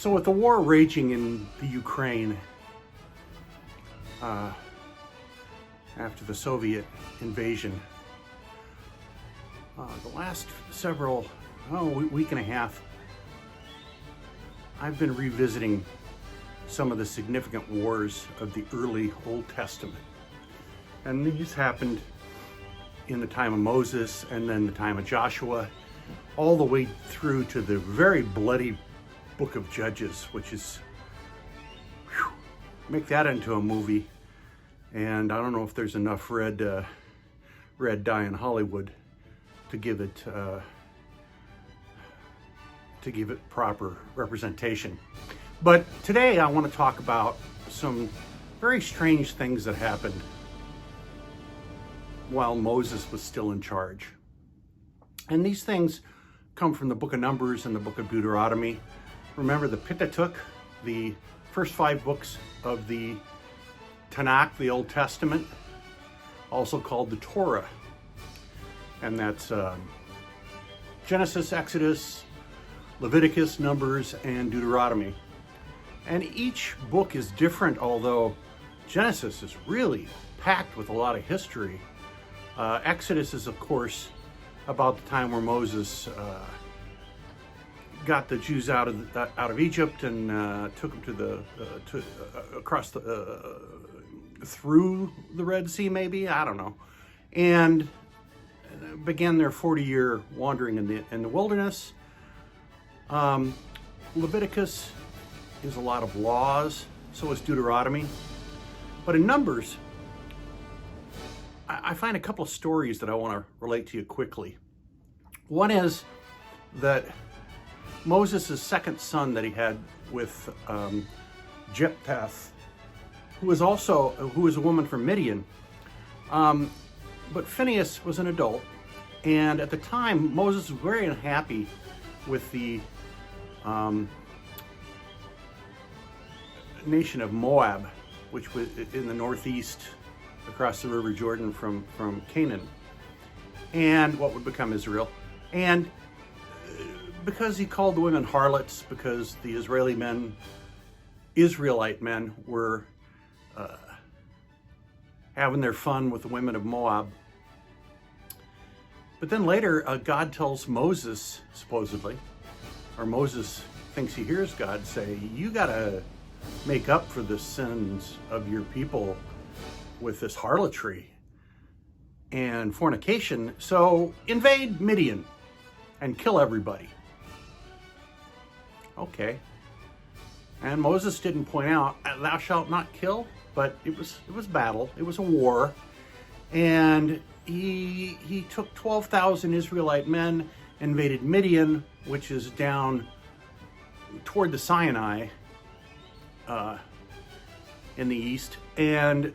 So with the war raging in the Ukraine after the Soviet invasion, the last week and a half, I've been revisiting some of the significant wars of the early Old Testament. And these happened in the time of Moses and then the time of Joshua, all the way through to the very bloody book of Judges, which is, make that into a movie. And I don't know if there's enough red dye in Hollywood to give it proper representation. But today I want to talk about some very strange things that happened while Moses was still in charge. And these things come from the book of Numbers and the book of Deuteronomy. Remember the Pentateuch, the first 5 books of the Tanakh, the Old Testament, also called the Torah. And that's Genesis, Exodus, Leviticus, Numbers, and Deuteronomy. And each book is different, although Genesis is really packed with a lot of history. Exodus is, of course, about the time where Moses got the Jews out of Egypt and took them through the Red Sea, maybe, I don't know, and began their 40-year wandering in the wilderness. Leviticus is a lot of laws, so is Deuteronomy. But in Numbers, I find a couple of stories that I want to relate to you quickly. One is that Moses' second son that he had with Jephthah, who was a woman from Midian. But Phineas was an adult, and at the time Moses was very unhappy with the nation of Moab, which was in the northeast across the River Jordan from Canaan, and what would become Israel. And because he called the women harlots, because the Israelite men were having their fun with the women of Moab. But then later, God tells Moses, supposedly, or Moses thinks he hears God say, you gotta make up for the sins of your people with this harlotry and fornication, so invade Midian and kill everybody. Okay. And Moses didn't point out, thou shalt not kill, but it was battle, it was a war, and he took 12,000 Israelite men, invaded Midian, which is down toward the Sinai in the east, and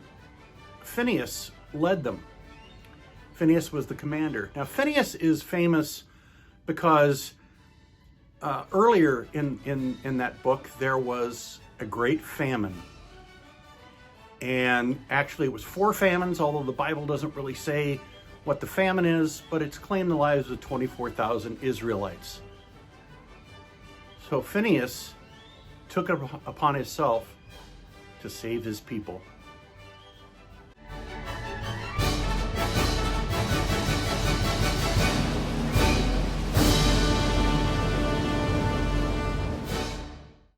Phineas led them. Phineas was the commander. Now Phineas is famous because earlier in that book there was a great famine. And actually it was 4 famines, although the Bible doesn't really say what the famine is, but it's claimed the lives of 24,000 Israelites. So Phineas took it upon himself to save his people.